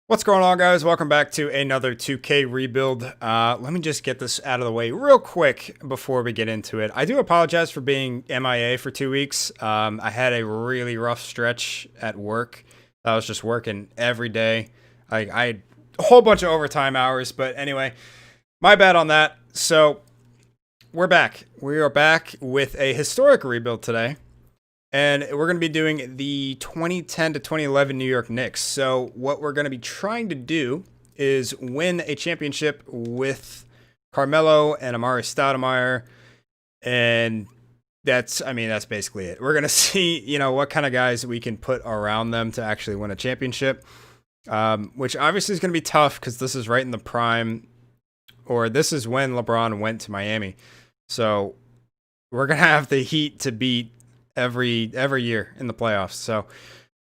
What's going on, guys? Welcome back to another 2K rebuild. Let me just get this out of the way real quick before we get into it. I do apologize for being MIA for 2 weeks. I had a really rough stretch at work. I was just working every day. I had a whole bunch of overtime hours, but anyway, my bad on that. So we're back. We are back with a historic rebuild today. And we're going to be doing the 2010 to 2011 New York Knicks. So what we're going to be trying to do is win a championship with Carmelo and Amari Stoudemire. And that's basically it. We're going to see, what kind of guys we can put around them to actually win a championship, which obviously is going to be tough because this is right in the prime, or this is when LeBron went to Miami. So we're going to have the Heat to beat every year in the playoffs. So,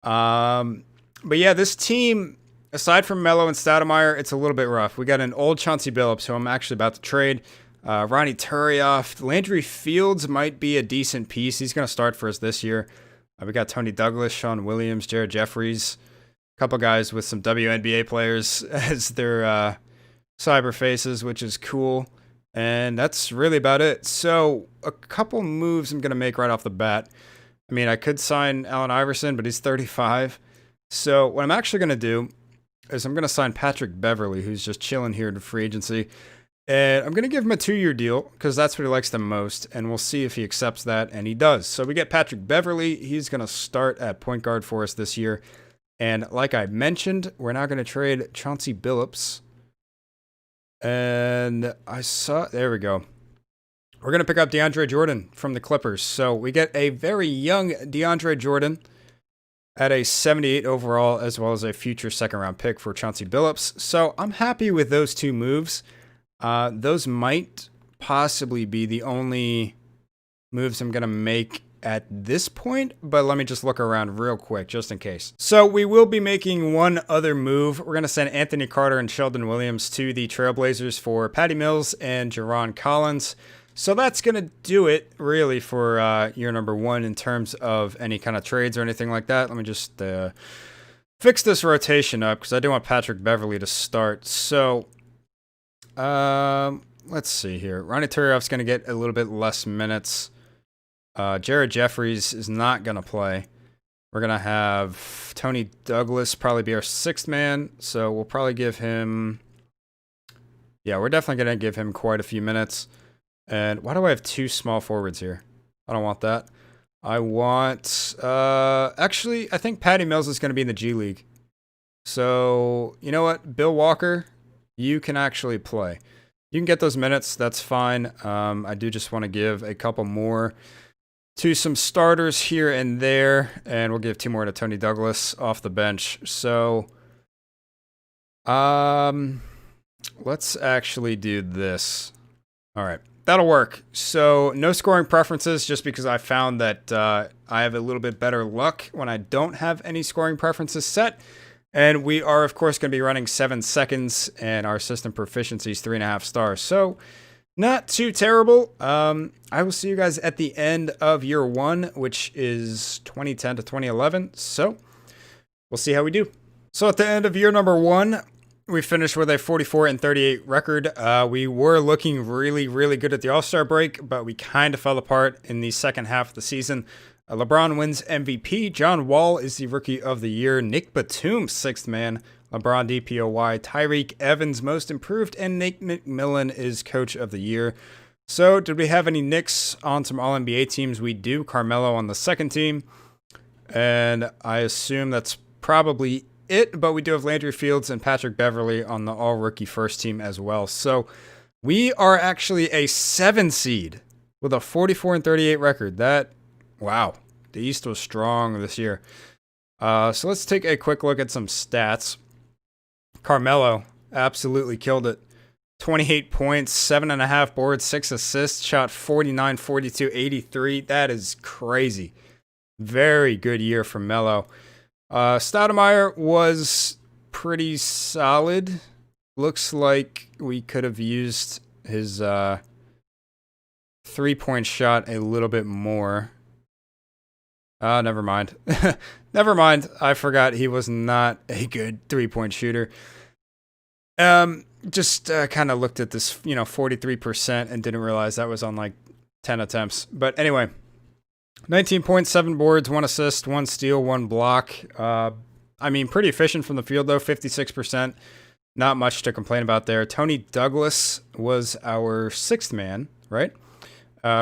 but yeah, this team, aside from Melo and Stoudemire, it's a little bit rough. We got an old Chauncey Billups, who I'm actually about to trade. Ronnie Turioff, Landry Fields might be a decent piece. He's going to start for us this year. We got Tony Douglas, Sean Williams, Jared Jeffries, a couple guys with some WNBA players as their cyber faces, which is cool. And that's really about it. So a couple moves I'm going to make right off the bat. I mean, I could sign Allen Iverson, but he's 35. So what I'm actually going to do is I'm going to sign Patrick Beverley, who's just chilling here in free agency. And I'm going to give him a 2-year deal because that's what he likes the most. And we'll see if he accepts that. And he does. So we get Patrick Beverley. He's going to start at point guard for us this year. And like I mentioned, we're now going to trade Chauncey Billups. And there we go. We're going to pick up DeAndre Jordan from the Clippers. So we get a very young DeAndre Jordan at a 78 overall, as well as a future second-round pick for Chauncey Billups. So I'm happy with those two moves. Those might possibly be the only moves I'm going to make at this point, but let me just look around real quick just in case. So we will be making one other move. We're going to send Anthony Carter and Sheldon Williams to the Trailblazers for Patty Mills and Jerron Collins. So that's going to do it really for year number 1 in terms of any kind of trades or anything like that. Let me just fix this rotation up because I do want Patrick Beverley to start. So let's see here. Ronnie Turioff's going to get a little bit less minutes. Jared Jeffries is not going to play. We're going to have Tony Douglas probably be our 6th man. So we'll probably give him... Yeah, we're definitely going to give him quite a few minutes. And why do I have 2 small forwards here? I don't want that. I want... actually, I think Patty Mills is going to be in the G League. So, you know what? Bill Walker, you can actually play. You can get those minutes. That's fine. I do just want to give a couple more to some starters here and there, and we'll give 2 more to Tony Douglas off the bench. So, let's actually do this. All right, that'll work. So, no scoring preferences, just because I found that I have a little bit better luck when I don't have any scoring preferences set. And we are, of course, going to be running 7 seconds, and our system proficiency is 3.5 stars. So, not too terrible. I will see you guys at the end of year 1, which is 2010 to 2011. So we'll see how we do. So at the end of year number 1, we finished with a 44-38 record. We were looking really, really good at the All-Star break, but we kind of fell apart in the second half of the season. LeBron wins MVP. John Wall is the Rookie of the Year. Nick Batum, 6th man. LeBron DPOY, Tyreek Evans, Most Improved, and Nate McMillan is Coach of the Year. So, did we have any Knicks on some All-NBA teams? We do. Carmelo on the 2nd team. And I assume that's probably it, but we do have Landry Fields and Patrick Beverley on the All-Rookie 1st team as well. So, we are actually a 7 seed with a 44-38 record. Wow, the East was strong this year. So, let's take a quick look at some stats. Carmelo absolutely killed it. 28 points, 7.5 boards, 6 assists, shot 49, 42, 83. That is crazy. Very good year for Melo. Stoudemire was pretty solid. Looks like we could have used his 3-point shot a little bit more. Never mind. Never mind. I forgot he was not a good 3-point shooter. Just kind of looked at this, 43% and didn't realize that was on like 10 attempts. But anyway, 19 points, 7 boards, 1 assist, 1 steal, 1 block. Pretty efficient from the field though, 56%. Not much to complain about there. Tony Douglas was our 6th man, right?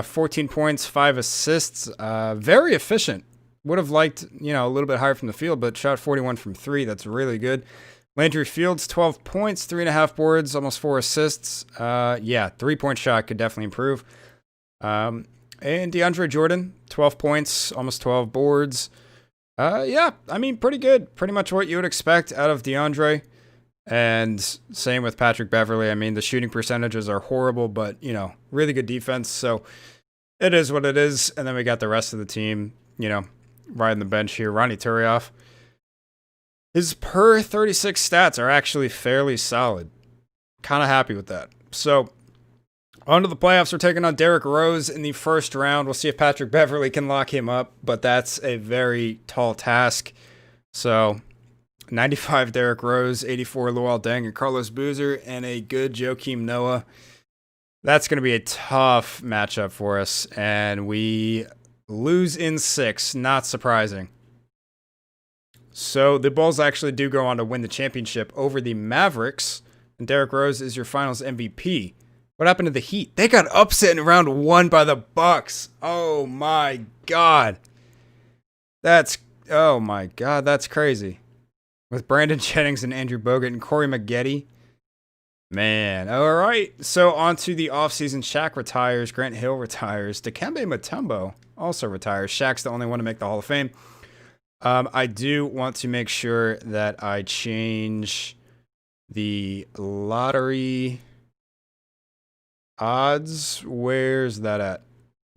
14 points, 5 assists. Very efficient. Would have liked, a little bit higher from the field, but shot 41 from 3. That's really good. Landry Fields, 12 points, 3.5 boards, almost 4 assists. 3-point shot could definitely improve. And DeAndre Jordan, 12 points, almost 12 boards. Pretty good. Pretty much what you would expect out of DeAndre. And same with Patrick Beverley. The shooting percentages are horrible, but, really good defense. So it is what it is. And then we got the rest of the team, riding the bench here. Ronnie Turioff. His per 36 stats are actually fairly solid. Kind of happy with that. So on to the playoffs. We're taking on Derrick Rose in the first round. We'll see if Patrick Beverley can lock him up, but that's a very tall task. So 95 Derrick Rose, 84 Luol Deng and Carlos Boozer, and a good Joakim Noah. That's going to be a tough matchup for us, and we lose in 6. Not surprising. So the Bulls actually do go on to win the championship over the Mavericks, and Derrick Rose is your Finals MVP. What happened to the Heat? They got upset in round 1 by the Bucks. Oh my God. That's crazy. With Brandon Jennings and Andrew Bogut and Corey Maggette. Man, all right. So on to the offseason. Shaq retires. Grant Hill retires. Dikembe Mutombo also retires. Shaq's the only one to make the Hall of Fame. I do want to make sure that I change the lottery odds. Where's that at?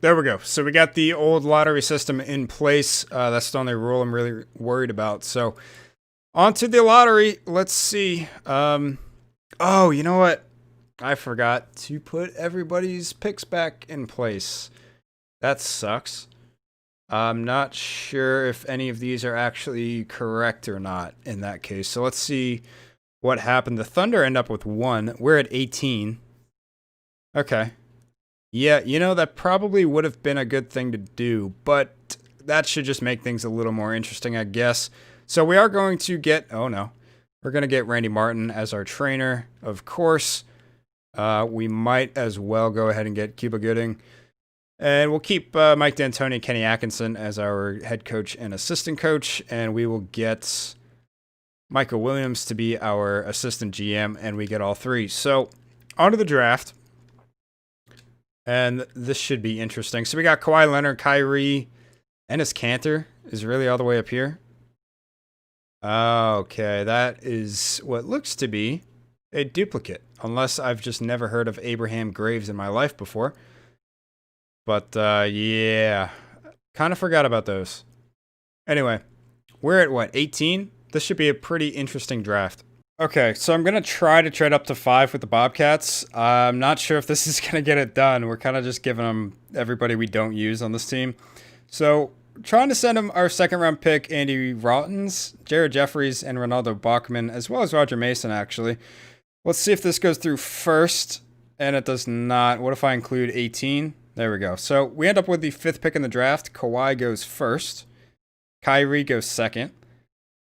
There we go. So we got the old lottery system in place. That's the only rule I'm really worried about. So on to the lottery. Let's see. Oh, you know what? I forgot to put everybody's picks back in place. That sucks. I'm not sure if any of these are actually correct or not in that case. So let's see what happened. The Thunder end up with 1. We're at 18. Okay. Yeah, that probably would have been a good thing to do, but that should just make things a little more interesting, I guess. So we are going to get, we're going to get Randy Martin as our trainer, of course. We might as well go ahead and get Cuba Gooding. And we'll keep Mike D'Antoni and Kenny Atkinson as our head coach and assistant coach. And we will get Michael Williams to be our assistant GM, and we get all 3. So on to the draft. And this should be interesting. So we got Kawhi Leonard, Kyrie, Enes Kanter is really all the way up here. Okay, that is what looks to be a duplicate, unless I've just never heard of Abraham Graves in my life before. But, yeah, kind of forgot about those. Anyway, we're at, 18? This should be a pretty interesting draft. Okay, so I'm going to try to trade up to 5 with the Bobcats. I'm not sure if this is going to get it done. We're kind of just giving them everybody we don't use on this team. So trying to send him our second-round pick, Andy Rottens, Jared Jeffries, and Ronaldo Bachman, as well as Roger Mason, actually. Let's see if this goes through first, and it does not. What if I include 18? There we go. So we end up with the 5th pick in the draft. Kawhi goes first. Kyrie goes second.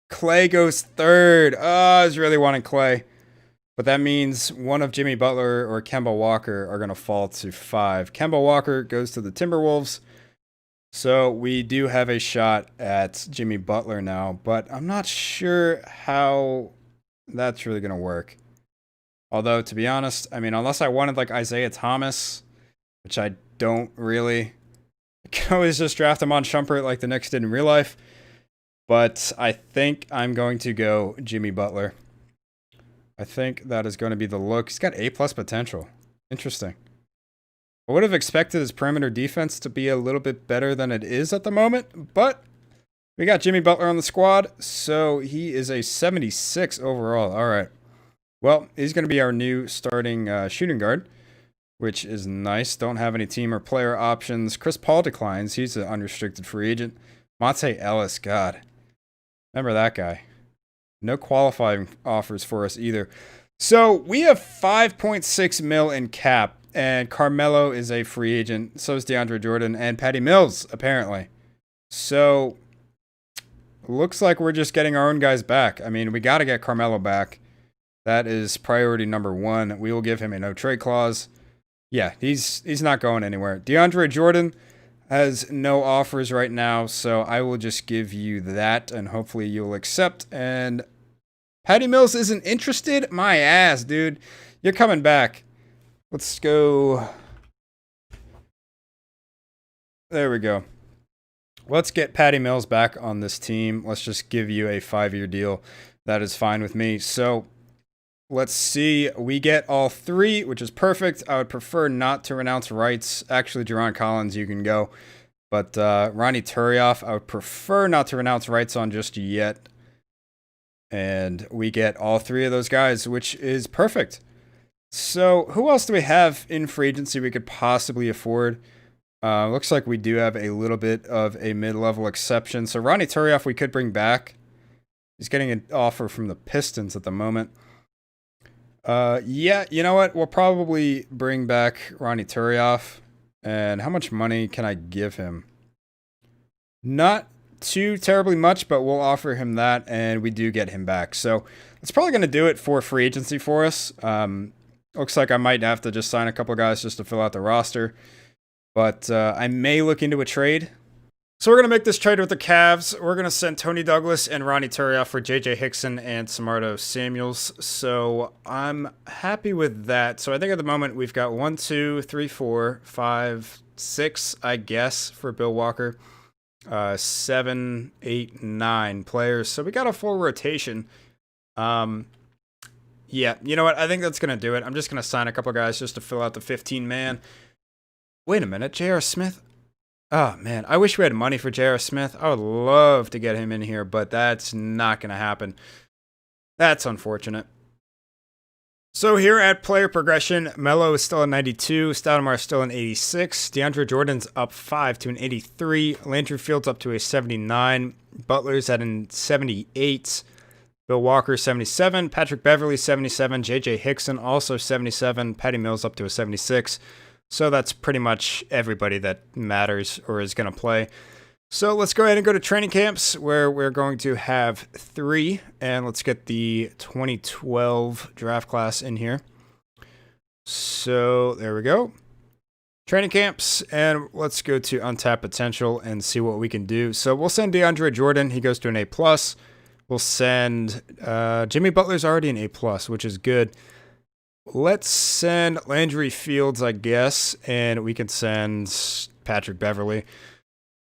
Clay goes third. Oh, I was really wanting Clay. But that means one of Jimmy Butler or Kemba Walker are going to fall to 5. Kemba Walker goes to the Timberwolves. So we do have a shot at Jimmy Butler now, but I'm not sure how that's really going to work. Although, to be honest, unless I wanted like Isaiah Thomas, which I don't really, I can always just draft him on Shumpert like the Knicks did in real life. But I think I'm going to go Jimmy Butler. I think that is going to be the look. He's got A+ potential. Interesting. I would have expected his perimeter defense to be a little bit better than it is at the moment, but we got Jimmy Butler on the squad, so he is a 76 overall. All right. Well, he's going to be our new starting shooting guard, which is nice. Don't have any team or player options. Chris Paul declines. He's an unrestricted free agent. Monte Ellis, God. Remember that guy. No qualifying offers for us either. So we have 5.6 mil in cap, and Carmelo is a free agent. So is DeAndre Jordan and Patty Mills, apparently. So looks like we're just getting our own guys back. I mean, we got to get Carmelo back. That is priority number one. We will give him a no trade clause. Yeah, he's not going anywhere. DeAndre Jordan has no offers right now, so I will just give you that, and hopefully you'll accept. And Patty Mills isn't interested? My ass, dude. You're coming back. Let's go. There we go. Let's get Patty Mills back on this team. Let's just give you a 5-year deal. That is fine with me. So let's see. We get all 3, which is perfect. I would prefer not to renounce rights. Actually, Jerron Collins, you can go. But Ronnie Turioff, I would prefer not to renounce rights on just yet. And we get all 3 of those guys, which is perfect. So who else do we have in free agency we could possibly afford? Looks like we do have a little bit of a mid-level exception. So Ronnie Turioff we could bring back. He's getting an offer from the Pistons at the moment. Yeah, you know what? We'll probably bring back Ronnie Turioff. And how much money can I give him? Not too terribly much, but we'll offer him that, and we do get him back. So that's probably going to do it for free agency for us. Looks like I might have to just sign a couple guys just to fill out the roster. But I may look into a trade. So we're going to make this trade with the Cavs. We're going to send Tony Douglas and Ronnie Turioff for J.J. Hickson and Samardo Samuels. So I'm happy with that. So I think at the moment we've got 1, 2, 3, 4, 5, 6, I guess, for Bill Walker. 7, 8, 9 players. So we got a full rotation. Yeah, you know what? I think that's going to do it. I'm just going to sign a couple guys just to fill out the 15-man. Wait a minute. J.R. Smith? Oh, man, I wish we had money for J.R. Smith. I would love to get him in here, but that's not going to happen. That's unfortunate. So here at player progression, Melo is still at 92, Stoudemire is still an 86, DeAndre Jordan's up 5 to an 83, Landry Fields up to a 79, Butler's at an 78, Bill Walker 77, Patrick Beverley 77, J.J. Hickson also 77, Patty Mills up to a 76. So that's pretty much everybody that matters or is going to play. So let's go ahead and go to training camps where we're going to have 3. And let's get the 2012 draft class in here. So there we go. Training camps. And let's go to untapped potential and see what we can do. So we'll send DeAndre Jordan. He goes to an A+. We'll send Jimmy Butler's already an A+, which is good. Let's send Landry Fields, I guess, and we can send Patrick Beverley.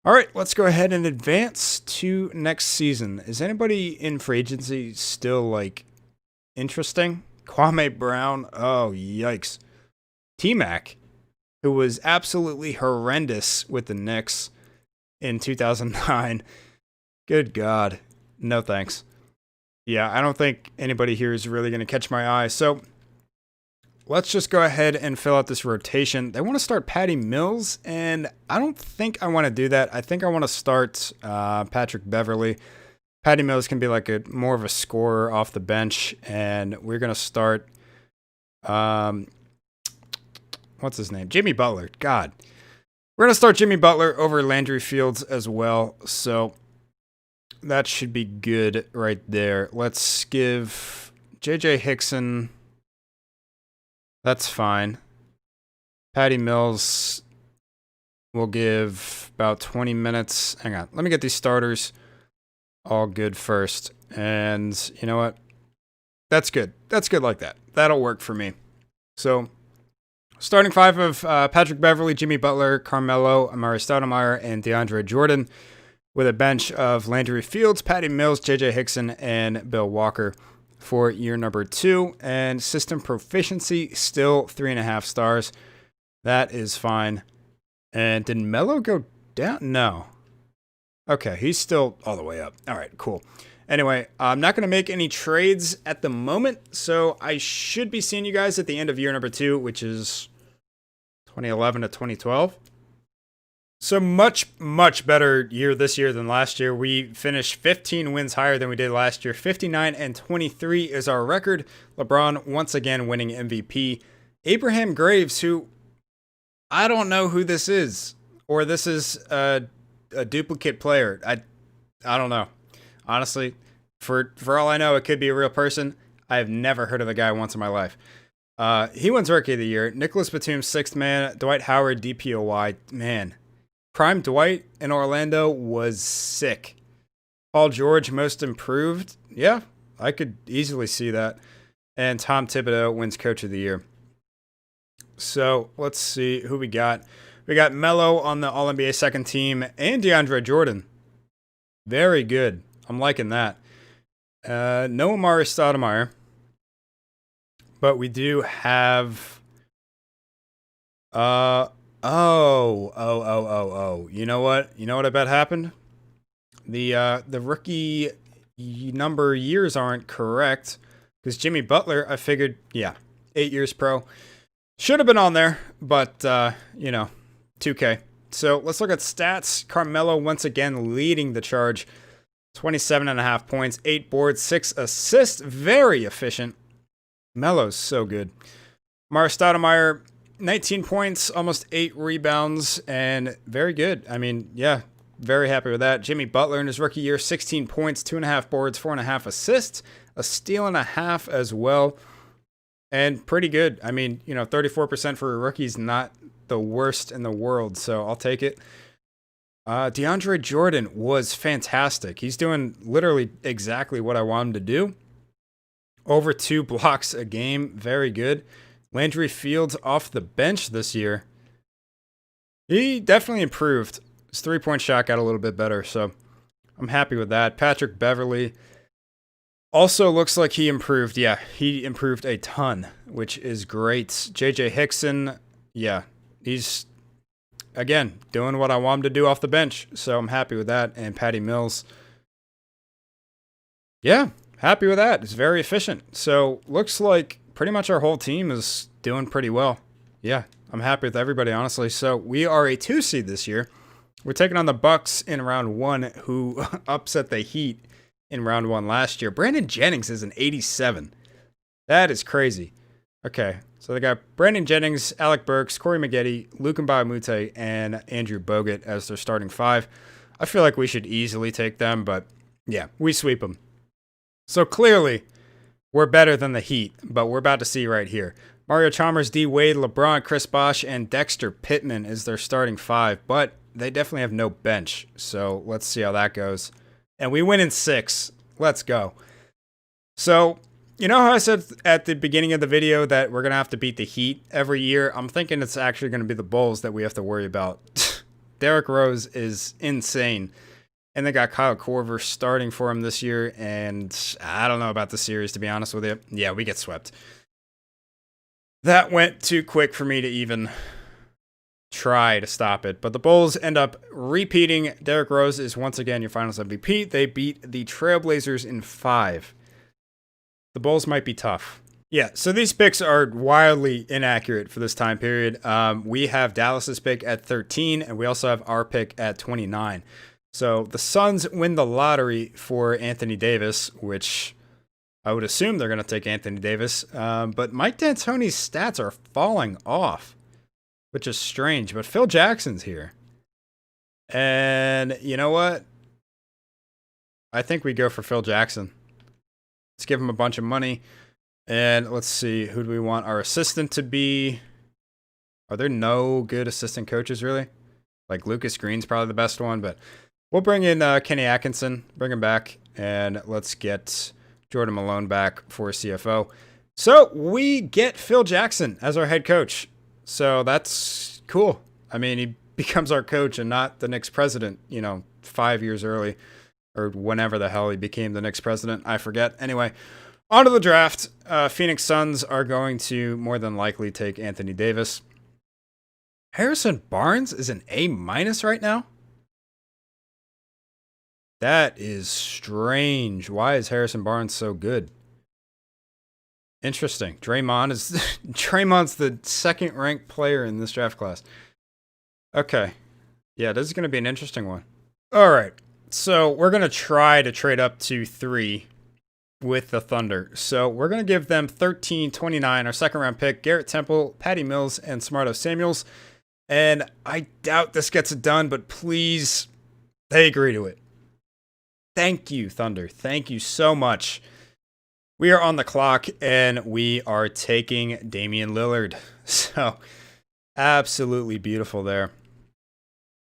All right, let's go ahead and advance to next season. Is anybody in free agency still, like, interesting? Kwame Brown? Oh, yikes. T-Mac, who was absolutely horrendous with the Knicks in 2009. Good God. No thanks. Yeah, I don't think anybody here is really going to catch my eye. So let's just go ahead and fill out this rotation. They want to start Patty Mills, and I don't think I want to do that. I think I want to start Patrick Beverley. Patty Mills can be like more of a scorer off the bench, and we're going to start, what's his name? Jimmy Butler. God. We're going to start Jimmy Butler over Landry Fields as well, so that should be good right there. Let's give J.J. Hickson. That's fine. Patty Mills will give about 20 minutes. Hang on. Let me get these starters all good first. And you know what? That's good. That's good like that. That'll work for me. So, starting 5 of Patrick Beverley, Jimmy Butler, Carmelo, Amari Stoudemire, and DeAndre Jordan, with a bench of Landry Fields, Patty Mills, J.J. Hickson, and Bill Walker for year number 2. And system proficiency, still 3.5 stars. That is fine. And did Melo go down? No. Okay, he's still all the way up. All right, cool. Anyway, I'm not going to make any trades at the moment, so I should be seeing you guys at the end of year number 2, which is 2011 to 2012. So much better year this year than last year. We finished 15 wins higher than we did last year. 59-23 is our record. LeBron once again winning MVP. Abraham Graves, who I don't know who this is, or this is a duplicate player. I don't know. Honestly, for all I know, it could be a real person. I have never heard of the guy once in my life. He wins Rookie of the Year. Nicholas Batum, 6th man. Dwight Howard, DPOY. Man, prime Dwight in Orlando was sick. Paul George, Most Improved. Yeah, I could easily see that. And Tom Thibodeau wins Coach of the Year. So let's see who we got. We got Melo on the All-NBA second team and DeAndre Jordan. Very good. I'm liking that. No Amari Stoudemire. But we do have... Oh. You know what? You know what I bet happened? The rookie number years aren't correct. Because Jimmy Butler, I figured, 8 years pro. Should have been on there, but, 2K. So let's look at stats. Carmelo once again leading the charge. 27.5 points, 8 boards, 6 assists. Very efficient. Melo's so good. Amari Stoudemire, 19 points, almost 8 rebounds, and very good. I mean, yeah, very happy with that. Jimmy Butler in his rookie year, 16 points, 2.5 boards, 4.5 assists, a steal and a half as well. And pretty good. I mean, 34% for a rookie is not the worst in the world, so I'll take it. DeAndre Jordan was fantastic. He's doing literally exactly what I want him to do. Over 2 blocks a game. Very good. Landry Fields off the bench this year. He definitely improved. His 3-point shot got a little bit better, so I'm happy with that. Patrick Beverley also looks like he improved. Yeah, he improved a ton, which is great. JJ Hickson, he's, again, doing what I want him to do off the bench, so I'm happy with that. And Patty Mills, happy with that. It's very efficient. So looks like pretty much our whole team is doing pretty well. Yeah, I'm happy with everybody, honestly. So we are a 2 seed this year. We're taking on the Bucks in round 1, who upset the Heat in round 1 last year. Brandon Jennings is an 87. That is crazy. Okay, so they got Brandon Jennings, Alec Burks, Corey Maggette, Luke Mbamute, and Andrew Bogut as their starting 5. I feel like we should easily take them, but yeah, we sweep them. So clearly, we're better than the Heat, but we're about to see right here. Mario Chalmers, D. Wade, LeBron, Chris Bosh, and Dexter Pittman is their starting 5, but they definitely have no bench. So let's see how that goes. And we win in 6. Let's go. So, you know how I said at the beginning of the video that we're going to have to beat the Heat every year? I'm thinking it's actually going to be the Bulls that we have to worry about. Derrick Rose is insane. And they got Kyle Korver starting for him this year. And I don't know about the series, to be honest with you. Yeah, we get swept. That went too quick for me to even try to stop it. But the Bulls end up repeating. Derrick Rose is once again your finals MVP. They beat the Trailblazers in 5. The Bulls might be tough. Yeah, so these picks are wildly inaccurate for this time period. We have Dallas's pick at 13, and we also have our pick at 29. So the Suns win the lottery for Anthony Davis, which I would assume they're going to take Anthony Davis. But Mike D'Antoni's stats are falling off, which is strange. But Phil Jackson's here. And you know what? I think we go for Phil Jackson. Let's give him a bunch of money. And let's see, who do we want our assistant to be? Are there no good assistant coaches, really? Like Lucas Green's probably the best one, but we'll bring in Kenny Atkinson, bring him back, and let's get Jordan Malone back for CFO. So we get Phil Jackson as our head coach. So that's cool. I mean, he becomes our coach and not the Knicks president, 5 years early, or whenever the hell he became the Knicks president. I forget. Anyway, on to the draft. Phoenix Suns are going to more than likely take Anthony Davis. Harrison Barnes is an A- right now? That is strange. Why is Harrison Barnes so good? Interesting. Draymond's the second ranked player in this draft class. Okay. Yeah, this is going to be an interesting one. All right. So we're going to try to trade up to 3 with the Thunder. So we're going to give them 13-29, our second round pick, Garrett Temple, Patty Mills, and Smarto Samuels. And I doubt this gets it done, but please, they agree to it. Thank you, Thunder. Thank you so much. We are on the clock, and we are taking Damian Lillard. So, absolutely beautiful there.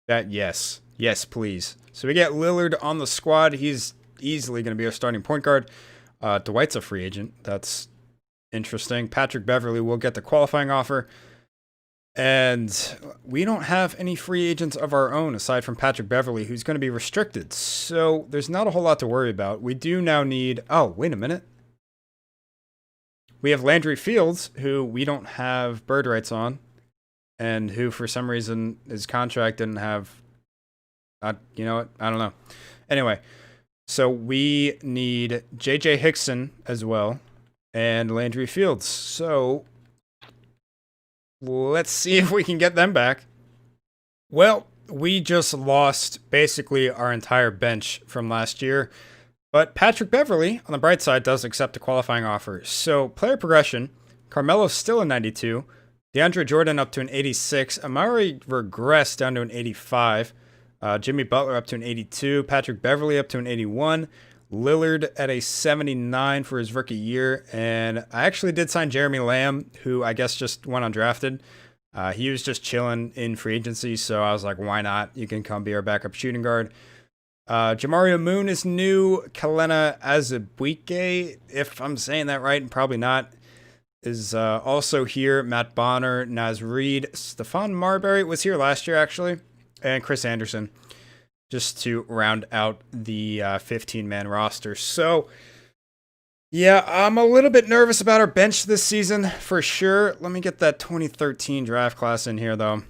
Yes, please. So we get Lillard on the squad. He's easily going to be our starting point guard. Dwight's a free agent. That's interesting. Patrick Beverly will get the qualifying offer. And we don't have any free agents of our own aside from Patrick Beverly, who's going to be restricted. So there's not a whole lot to worry about. We do now need... Oh, wait a minute. We have Landry Fields, who we don't have bird rights on, and who for some reason his contract didn't have... you know what? I don't know. Anyway, so we need J.J. Hickson as well and Landry Fields. So... let's see if we can get them back. Well, we just lost basically our entire bench from last year. But Patrick Beverly, on the bright side, does accept a qualifying offer. So, player progression, Carmelo's still a 92. DeAndre Jordan up to an 86. Amari regressed down to an 85. Jimmy Butler up to an 82. Patrick Beverly up to an 81. Lillard at a 79 for his rookie year. And I actually did sign Jeremy Lamb, who I guess just went undrafted. He was just chilling in free agency, so I was like, why not? You can come be our backup shooting guard. Jamario Moon is new. Kalena Azubuike, if I'm saying that right, and probably not, is also here. Matt Bonner, Naz Reid, Stephon Marbury was here last year, actually, and Chris Anderson, just to round out the 15-man roster. So, yeah, I'm a little bit nervous about our bench this season, for sure. Let me get that 2013 draft class in here, though.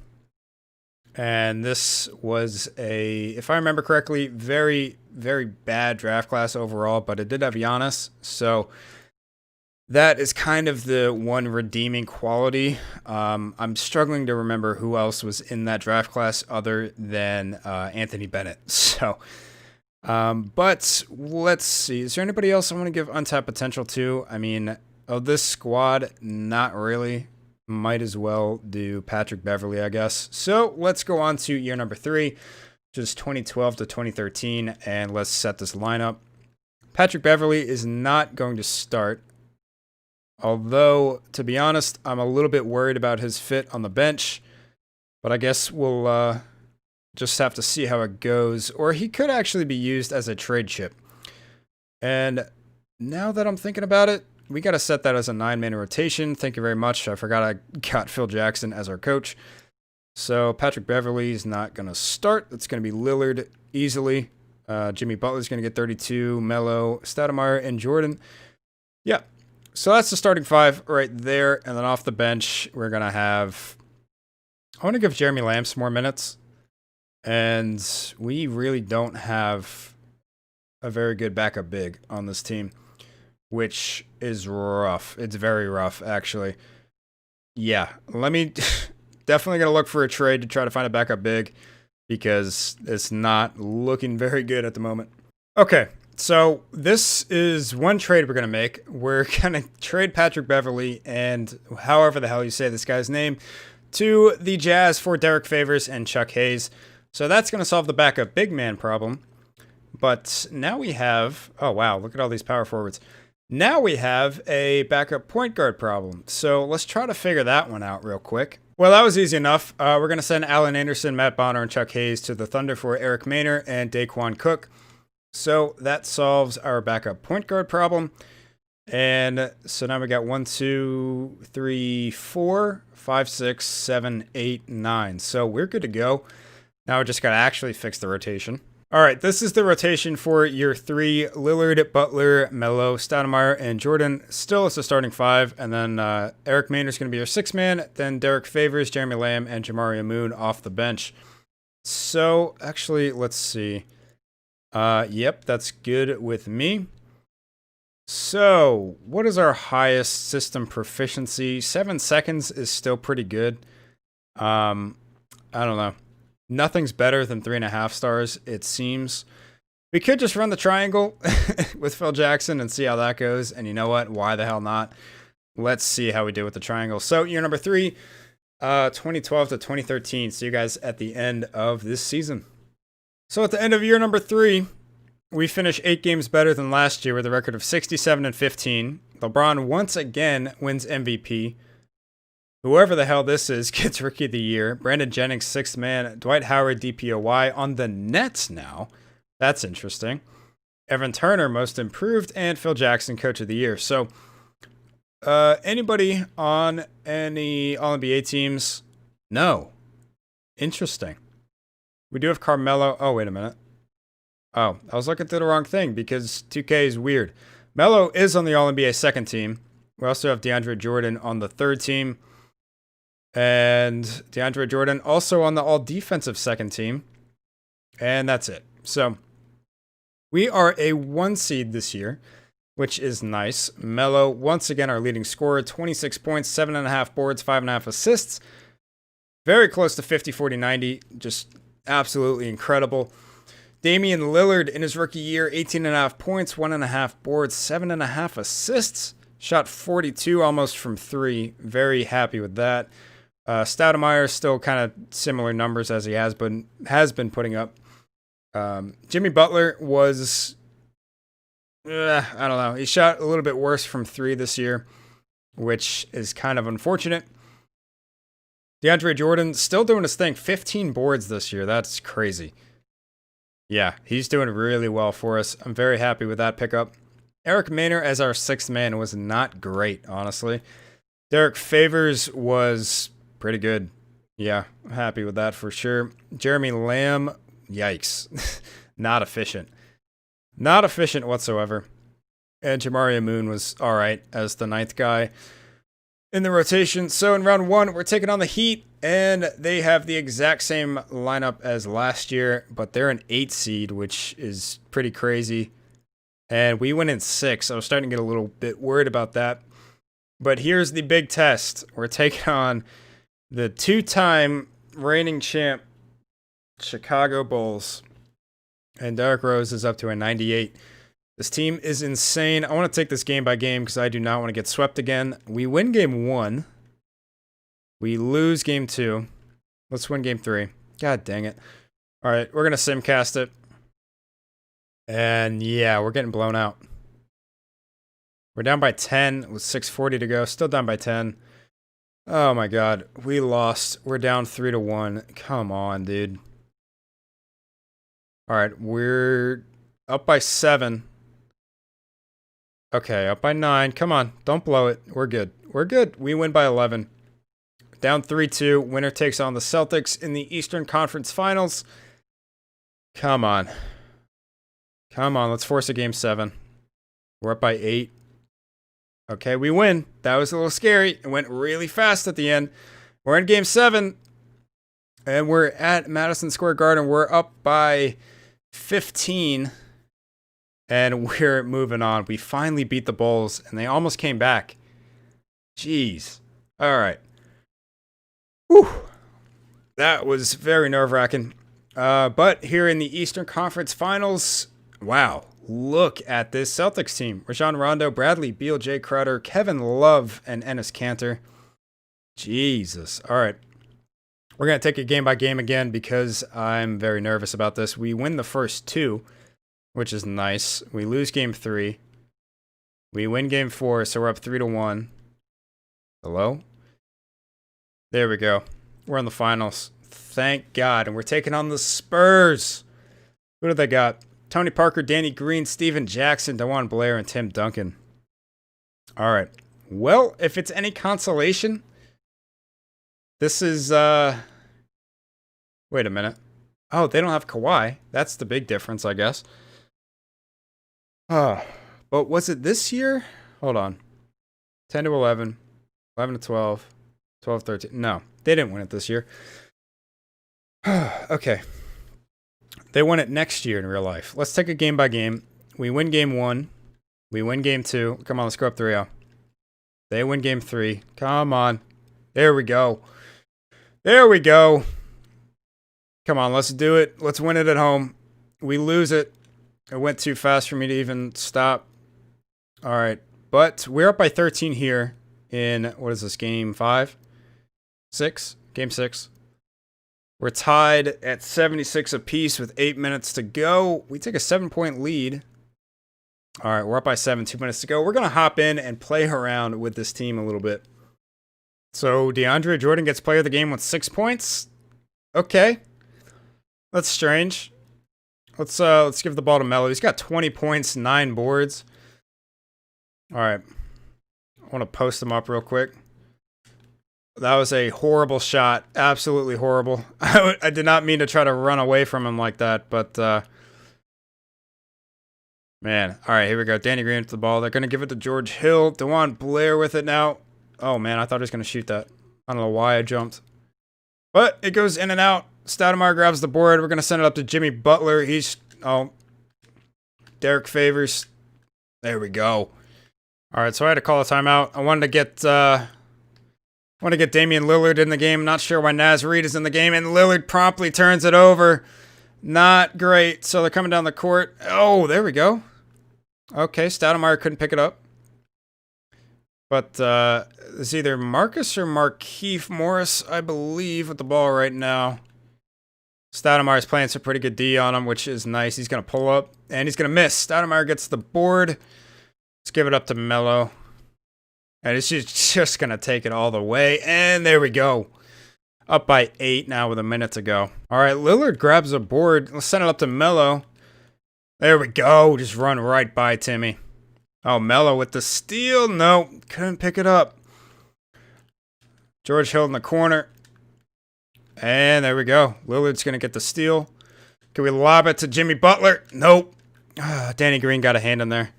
And this was if I remember correctly, very, very bad draft class overall, but it did have Giannis. So that is kind of the one redeeming quality. I'm struggling to remember who else was in that draft class other than Anthony Bennett. So, but let's see. Is there anybody else I want to give untapped potential to? I mean, of this squad, not really. Might as well do Patrick Beverly, I guess. So let's go on to year number 3, which is 2012 to 2013, and let's set this lineup. Patrick Beverly is not going to start. Although, to be honest, I'm a little bit worried about his fit on the bench. But I guess we'll just have to see how it goes. Or he could actually be used as a trade chip. And now that I'm thinking about it, we got to set that as a 9-man rotation. Thank you very much. I forgot I got Phil Jackson as our coach. So Patrick Beverly is not going to start. It's going to be Lillard easily. Jimmy Butler's going to get 32. Melo, Stoudemire, and Jordan. Yeah. So that's the starting 5 right there. And then off the bench, we're going to have... I want to give Jeremy Lamb some more minutes. And we really don't have a very good backup big on this team, which is rough. It's very rough, actually. Yeah, let me... definitely going to look for a trade to try to find a backup big because it's not looking very good at the moment. Okay, so this is one trade we're going to make. We're going to trade Patrick Beverly and however the hell you say this guy's name to the Jazz for Derek Favors and Chuck Hayes. So that's going to solve the backup big man problem. But now we have... oh, wow, look at all these power forwards. Now we have a backup point guard problem. So let's try to figure that one out real quick. Well, that was easy enough. We're going to send Allen Anderson, Matt Bonner, and Chuck Hayes to the Thunder for Eric Maynor and Daquan Cook. So that solves our backup point guard problem. And so now we got 1, 2, 3, 4, 5, 6, 7, 8, 9. So we're good to go. Now we just got to actually fix the rotation. All right, this is the rotation for year 3. Lillard, Butler, Melo, Stoudemire, and Jordan. Still, it's the starting 5. And then Eric Maynor's going to be our 6th man. Then Derek Favors, Jeremy Lamb, and Jamario Moon off the bench. So, actually, let's see. Yep, that's good with me. So, what is our highest system proficiency? 7 seconds is still pretty good. I don't know. Nothing's better than 3.5 stars, it seems. We could just run the triangle with Phil Jackson and see how that goes. And you know what? Why the hell not? Let's see how we do with the triangle. So year number 3, 2012 to 2013. See you guys at the end of this season. So at the end of year number 3, we finish 8 games better than last year with a record of 67-15. LeBron once again wins MVP. Whoever the hell this is gets Rookie of the Year. Brandon Jennings, 6th man. Dwight Howard, DPOY on the Nets now. That's interesting. Evan Turner, Most Improved, and Phil Jackson, Coach of the Year. So, anybody on any All-NBA teams? No. Interesting. We do have Carmelo. Oh, wait a minute. Oh, I was looking through the wrong thing because 2K is weird. Melo is on the All-NBA 2nd team. We also have DeAndre Jordan on the 3rd team. And DeAndre Jordan also on the All-Defensive 2nd team. And that's it. So, we are a 1 seed this year, which is nice. Melo, once again, our leading scorer, 26 points, 7.5 boards, 5.5 assists. Very close to 50-40-90. Just absolutely incredible. Damian Lillard in his rookie year, 18.5 points, 1.5 boards, 7.5 assists. Shot 42 almost from 3. Very happy with that. Stoudemire still kind of similar numbers as he has been putting up. Jimmy Butler was, I don't know. He shot a little bit worse from 3 this year, which is kind of unfortunate. DeAndre Jordan still doing his thing. 15 boards this year. That's crazy. Yeah, he's doing really well for us. I'm very happy with that pickup. Eric Maynor as our 6th man was not great, honestly. Derek Favors was pretty good. Yeah, I'm happy with that for sure. Jeremy Lamb, yikes. Not efficient. Not efficient whatsoever. And Jamaria Moon was all right as the 9th guy in the rotation. So in round 1, we're taking on the Heat, and they have the exact same lineup as last year, but they're an 8 seed, which is pretty crazy. And we went in 6. I was starting to get a little bit worried about that. But here's the big test. We're taking on the 2-time reigning champ Chicago Bulls. And Derrick Rose is up to a 98. This team is insane. I want to take this game by game because I do not want to get swept again. We win game 1. We lose game 2. Let's win game 3. God dang it. All right, we're going to simcast it. And yeah, we're getting blown out. We're down by 10 with 6:40 to go. Still down by 10. Oh my God. We lost. We're down 3-1. Come on, dude. All right, we're up by 7. Okay, up by 9. Come on, don't blow it. We're good. We're good. We win by 11. Down 3-2. Winner takes on the Celtics in the Eastern Conference Finals. Come on. Come on, let's force a game 7. We're up by 8. Okay, we win. That was a little scary. It went really fast at the end. We're in game 7. And we're at Madison Square Garden. We're up by 15. And we're moving on. We finally beat the Bulls, and they almost came back. Jeez. All right. Whew. That was very nerve-wracking. But here in the Eastern Conference Finals, wow. Look at this Celtics team. Rajon Rondo, Bradley Beal, Jay Crowder, Kevin Love, and Enes Kanter. Jesus. All right. We're going to take it game by game again because I'm very nervous about this. We win the first 2, which is nice. We lose game 3. We win game 4, so we're up 3-1. Hello? There we go. We're in the finals. Thank God. And we're taking on the Spurs. Who do they got? Tony Parker, Danny Green, Steven Jackson, DeJuan Blair, and Tim Duncan. All right. Well, if it's any consolation, this is, wait a minute. Oh, they don't have Kawhi. That's the big difference, I guess. But was it this year? Hold on. 10-11, 11-12, 12-13. No, they didn't win it this year. Okay. They won it next year in real life. Let's take it game by game. We win game 1. We win game 2. Come on, let's go up 3-0. They win game 3. Come on. There we go. There we go. Come on, let's do it. Let's win it at home. We lose it. It went too fast for me to even stop. All right. But we're up by 13 here in, what is this, game 5? 6? Game 6. We're tied at 76 apiece with 8 minutes to go. We take a 7-point lead. All right, we're up by 7, 2 minutes to go. We're going to hop in and play around with this team a little bit. So DeAndre Jordan gets player of the game with 6 points. Okay. That's strange. Let's give the ball to Melo. He's got 20 points, 9 boards. All right. I want to post him up real quick. That was a horrible shot. Absolutely horrible. I did not mean to try to run away from him like that, but man. All right, here we go. Danny Green with the ball. They're going to give it to George Hill. DeJuan Blair with it now. Oh, man, I thought he was going to shoot that. I don't know why I jumped. But it goes in and out. Stoudemire grabs the board. We're going to send it up to Jimmy Butler. Derek Favors. There we go. All right, so I had to call a timeout. I wanted to get Damian Lillard in the game. Not sure why Naz Reid is in the game, and Lillard promptly turns it over. Not great. So they're coming down the court. Oh, there we go. Okay, Stoudemire couldn't pick it up. But it's either Marcus or Markieff Morris, I believe, with the ball right now. Stoudemire's playing some pretty good D on him, which is nice. He's going to pull up, and he's going to miss. Stoudemire gets the board. Let's give it up to Melo. And it's just going to take it all the way. And there we go. Up by 8 now with a minute to go. All right, Lillard grabs a board. Let's send it up to Melo. There we go. Just run right by Timmy. Oh, Melo with the steal. No, couldn't pick it up. George Hill in the corner. And there we go. Lillard's going to get the steal. Can we lob it to Jimmy Butler? Nope. Danny Green got a hand in there.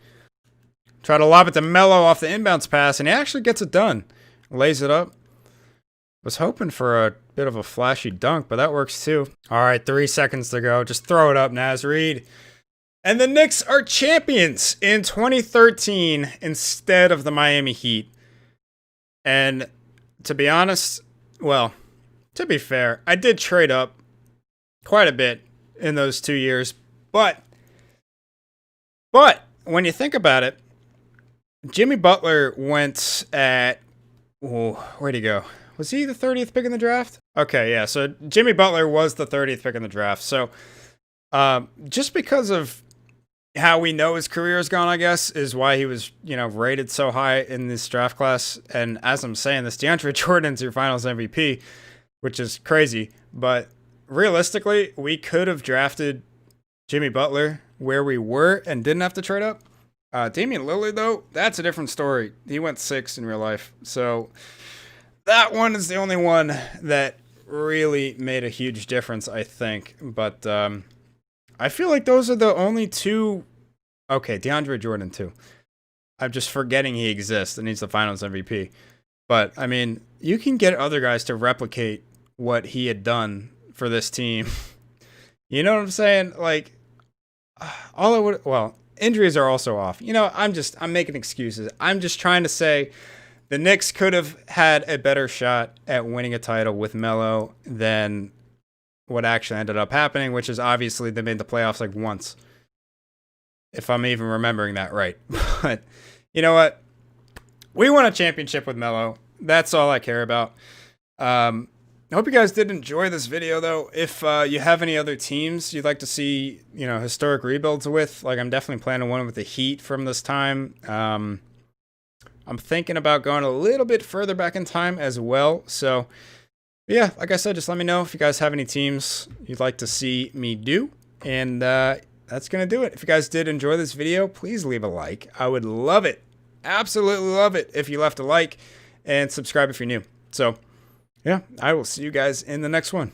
Try to lob it to Melo off the inbounds pass, and he actually gets it done. Lays it up. Was hoping for a bit of a flashy dunk, but that works too. All right, 3 seconds to go. Just throw it up, Naz Reid. And the Knicks are champions in 2013 instead of the Miami Heat. And to be honest, well, to be fair, I did trade up quite a bit in those 2 years. But when you think about it, Jimmy Butler went at, where'd he go? Was he the 30th pick in the draft? Okay, yeah, so Jimmy Butler was the 30th pick in the draft. So just because of how we know his career has gone, I guess, is why he was, rated so high in this draft class. And as I'm saying this, DeAndre Jordan's your finals MVP, which is crazy. But realistically, we could have drafted Jimmy Butler where we were and didn't have to trade up. Damian Lillard, though, that's a different story. He went 6 in real life. So that one is the only one that really made a huge difference, I think. But I feel like those are the only two. Okay, DeAndre Jordan, too. I'm just forgetting he exists and he's the finals MVP. But, I mean, you can get other guys to replicate what he had done for this team. You know what I'm saying? Like, injuries are also off. I'm making excuses. I'm just trying to say the Knicks could have had a better shot at winning a title with Melo than what actually ended up happening, which is obviously they made the playoffs like once, if I'm even remembering that right. But you know what? We won a championship with Melo. That's all I care about. I hope you guys did enjoy this video, though. If you have any other teams you'd like to see, historic rebuilds with, like I'm definitely planning one with the Heat from this time. I'm thinking about going a little bit further back in time as well. So, yeah, like I said, just let me know if you guys have any teams you'd like to see me do. And that's going to do it. If you guys did enjoy this video, please leave a like. I would love it. Absolutely love it if you left a like and subscribe if you're new. So, yeah, I will see you guys in the next one.